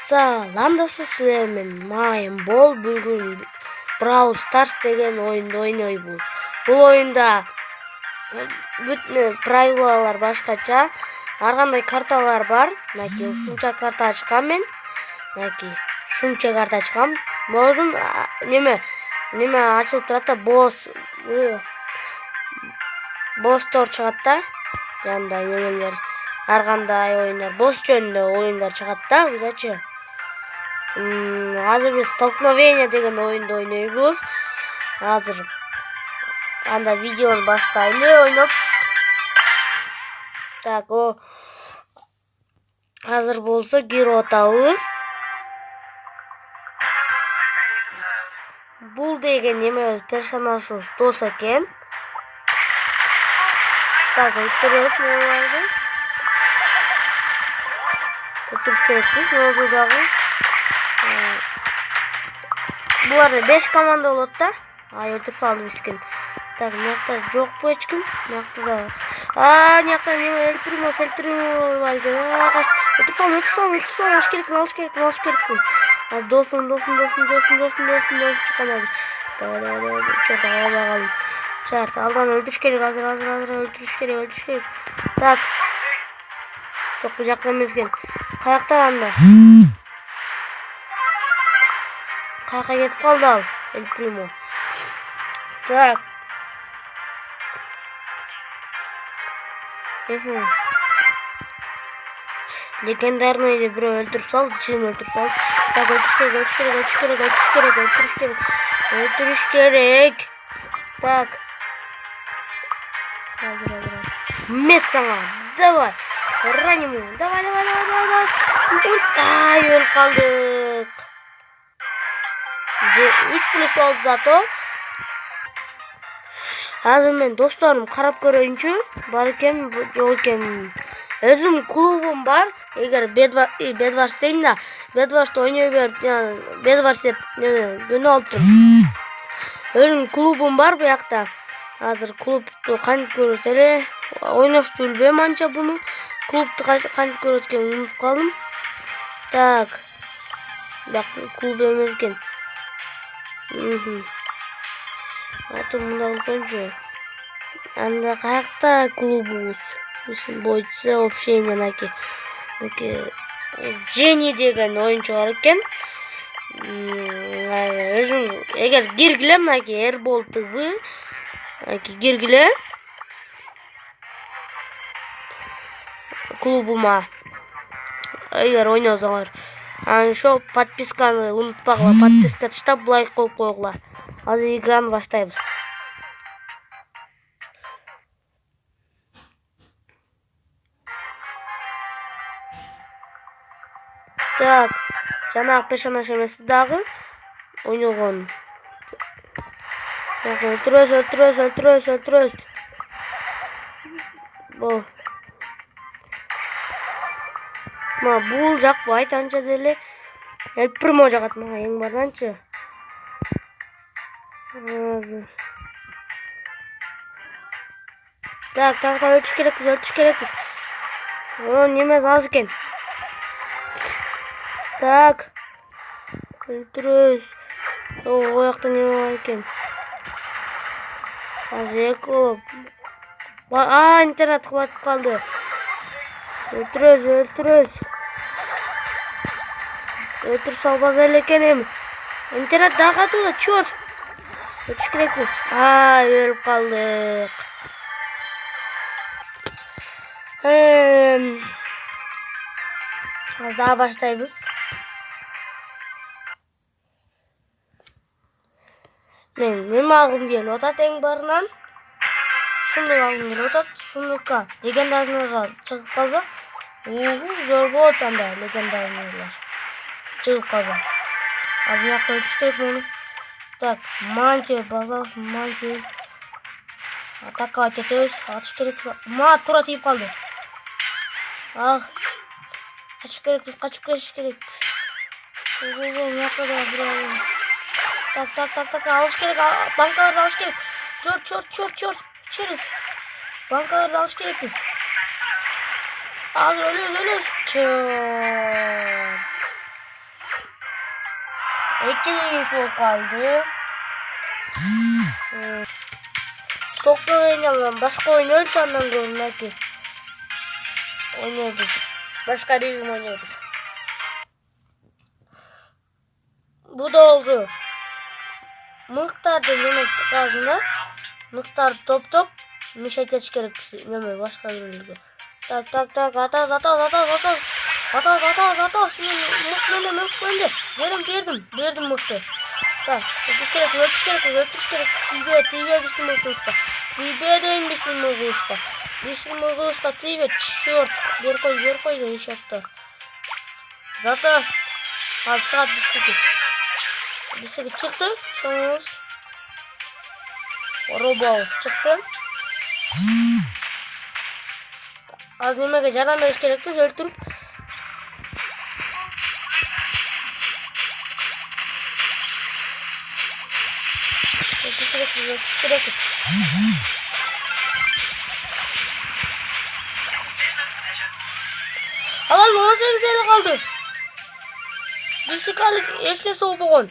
Салам достор, силермен майым бол. Бүгүн Brawl Stars деген оюнду ойнойбуз. Бул оюнда бүт правилалар башкача. Ар кандай карталар бар. Мынакей ушунча карта ачкам мен. Мынакей ушунча карта ачкам. Бозун неме ачылып турат да, босстор чыгат да. Жанда немелер, ар кандай оюндар, босс жөнүндө оюндар чыгат да. Мисалы азыр биз столкновение деген оюнду ойнойбуз. Азыр анда видеону баштайлы ойноп. Так, азыр болсо гиро атабыз. Бул деген неме персонажыбыз дос экен. Так, өтүрөбүз буларды. Өтүрүш керекпиз, өзү дагы. Булар 5 команда болот да. Өтүрүп салдым эскин. Так, мынакта жокпу эч ким? Мынакта да. Мынакта неме элтирүү бар экен. Өтүрүп салдым, алыш керекпин. Досум чыккан. Давай. Чарт, алдан өлтүрүш керек, азыр өлтүрүш керек. Так. Жок, бул жакта эмес экен. Каякта анда? Каяка кетип калды ал, Эль Примо. Так. Легендарный бирөө өлтүрүп салды, чын өлтүрүп салды. Так, өлтүрүш керек. Так. Мес сага. Давай. Ранему. Давай. Өлүп калдык. 3+ болду зато. Азыр мен досторум карап көрөйүнчү. Бар экен, жок экен. Өзүм клубум бар. Эгер Bedwars дейм да, Bedwars'ты ойной берип, Bedwars деп күнөө алып турум. Өзүм клубум бар буякта. Азыр клубту кантип көрөт эле? Ойношту билбейм анча буну. Клубту кантип көрөт экен, унутуп калдым. Так. Бак клуб эмес экен. Аты мында өлкөнчү. Анда каякта клубубуз? Бойча общение наки. Жени деген оюнчу бар экен. Өзүм эгер киргиле мынаки Airball TV, киргиле клубума. Эгер ойносоңор, ошо подписканы унутпагыла, подписка таштап лайк коюп койгула. Азыр играны баштайбыз. Так, жанагы персонаж эмес дагы ойногон. Так, өлтүрөбүз. Бул жакпайт анча деле. Эль Примо жагат мага эң бардынчы. Так, өлтүрүш керекпиз. Неме аз экен. Так. Өлтүрөбүз. Оякта неме бар экен. Азыр эко. Интернет кабатып калды. Өлтүрөбүз. Өлтүрүп салбаса эле экен эми. Интернет дагы катууда, чёрт. Өлтүрүш керекпиз. Өлүп калдык. Дагы баштайбыз. Мен неме алгым келип атат эң барынан. Сундук алгым келип атат. Сундукка легендарныйга чыгып калса, зор болот анда легендарныйлар. Чыгып калса. Азыр мынакта өтүш керек муну. Так, мантия. Атаковать этебиз. Атыш керек. Туура тийип калды. Качып кетиш керекпиз. Мынакта да бирөө. Так, алыш керек. Банкаларды алыш керек. Чёрт. Банкаларды алыш керекпиз. Азыр өлөбүз. 2 soğuk kaldı. Sokla oynayalım. Başka oynuyoruz senden görün ki. Oynuyoruz. Başka değil oynuyoruz. Bu da oldu. Mıhtar da yemek çıkartında. Mıhtar top. Müşahede gerek. Yemeği başka bir ülke. Tak. Atas. Şimdi mıh verdim mıhtı. Tak. Ötüş gerek. TV bizim mıhtı usta. TV deyin bizim mıhtı usta. Bizim mıhtı usta TV. Çört. Bir koy da iş yaptı. Zaten. Al çıkart Biseki çıktı. Sonumuz. Roboz çıktı. Az yemeğe yardım veriş gerekli. Öldürüp. Ötüş gerekli. Alan 18 ele kaldı. Bisikalık eşne soğuk boğun.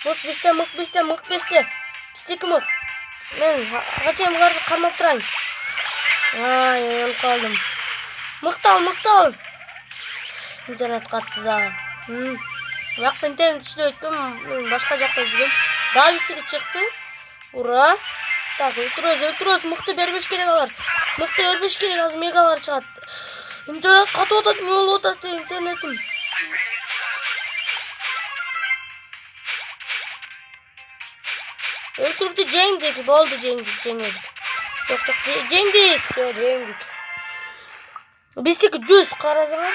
Mık biste. Bisteki mık. Ben kaçayım karmak durayım. Ay öyle kaldım. Mıktal. İnternet kattı zaten. Vakti internet işle öttüm. Başka jakta gidiyorum. Daha bir sürü çıktı. Ura. Tak ötürüyoruz. Mıktı berbeş kere kalır. Mıktı berbeş kere az megalar çıkarttı. İnternet katı otat. Ne oldu otat internetim. Öldürdü Cengdik. Boldu Cengdik. Yok Cengdik. Bistik cüz karazılar.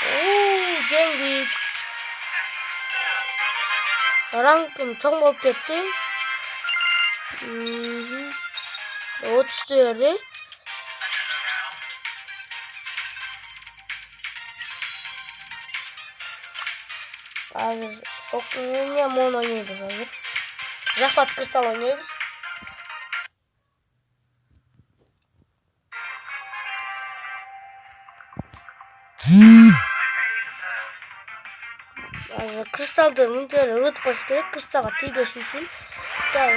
Ooo Cengdik. Rankım çok bolup ketti. O tutuyordu. Abi sokmuyor mon oynuyoruz hazır. Zahvat kristal oynuyoruz. Kristalda müntere rıt koş gerek kristal atı beşinsin. Tamam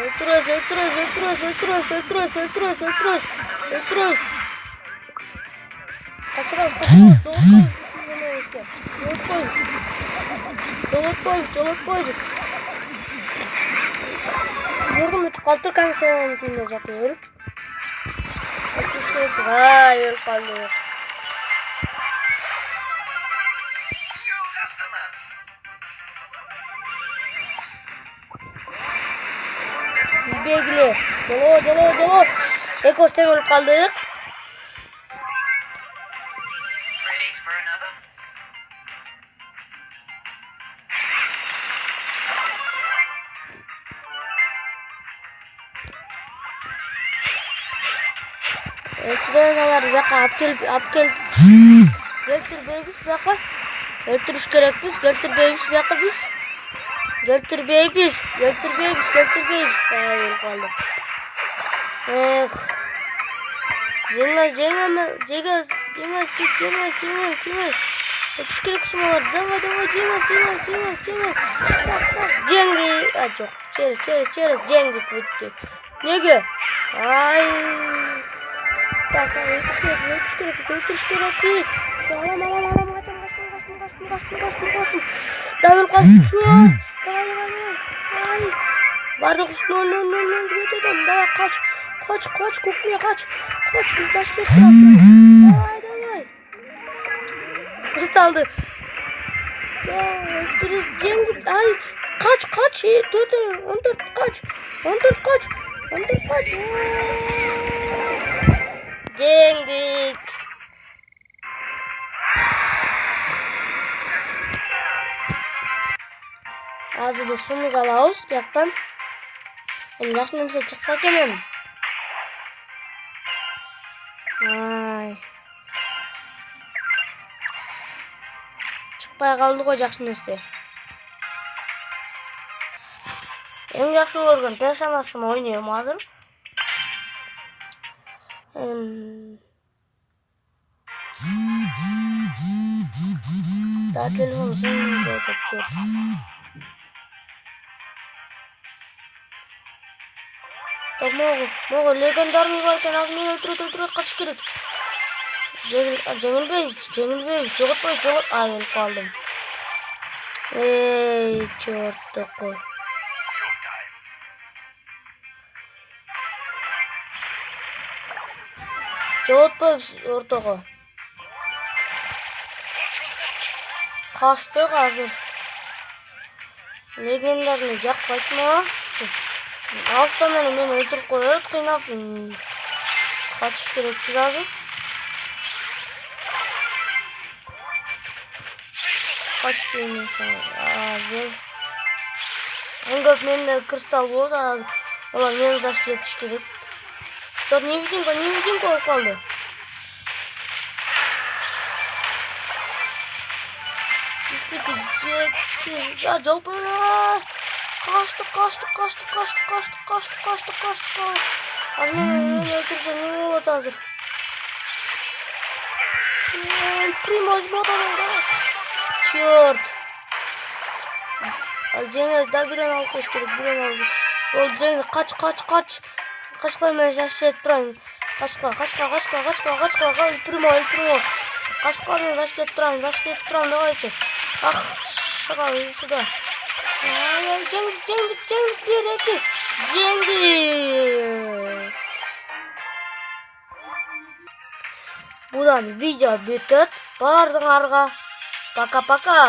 ötürüyoruz. Kaçırız. Doluk koyuz. Vurdum kaltır kanka onu yapıyorum. Hayır kaldı. Begli. Dolu. Ekosten olup kaldık. Ötürüyorlar baka apkel. Getir bebiş baka. Ötürüş gerek biz. Getir bebiş baka biz. Getir bebiş. Hayır kaldı. Cengaz. Ötüş gerek şumalar. Dava Cengaz. Cengi. Çok. Çeriz. Cengi bitti. Ne? Ay. Bak, ötüş gerek biz. Alam. Kaçın. Davul kaçtı. Ay. Vardı kuş. No. Davul kaç. Kukluya kaç. Biz taştık. Davay. Kristaldı. Ötürüz Cengiz. Ay. Kaç. 14 kaç. Cengiz. Azı bir sunu kalauz yaktan. Hem yaşından bize çıksak yemem. Ay. Çıkmaya kaldık o jakşın işte. En yaxşı organ personajımı oynuyorum hazır. Да, телефон звонит, черт. Так, могу, легендарный бар екен, азыр мени өлтүрөт, качыш керек. Жеңилбейбиз, жоготпойбуз, өлүп калдым. Эй, черт кой. Жоготпойбуз ортого. Качтык азыр. Легендарный жакпайт мага. Алыстан эле мени өлтүрүп коет, кыйнап. Качыш керекпиз азыр. Kaçtı insan. Azır. En көп менде кристалл болду. Ола мени зашлетиш керек. Жок, невидимка болуп калды. Истеки жетти. Я жолпу. Качтык. Азыр мени өлтүрсө не болот азыр? Примоз мотор. Черт. Жеңиз да бирен алып коюш керек, бирен алып. Ол жеңиз кач. Качкыла менен жашап турайын. Качкыла. Примо. Качкыла менен жашап турайын, давайчы. Ах, шагал сюда. Жеңдик, береки. Жеңди. Будан видео бүтөт. Бардыңарга. Пока-пока.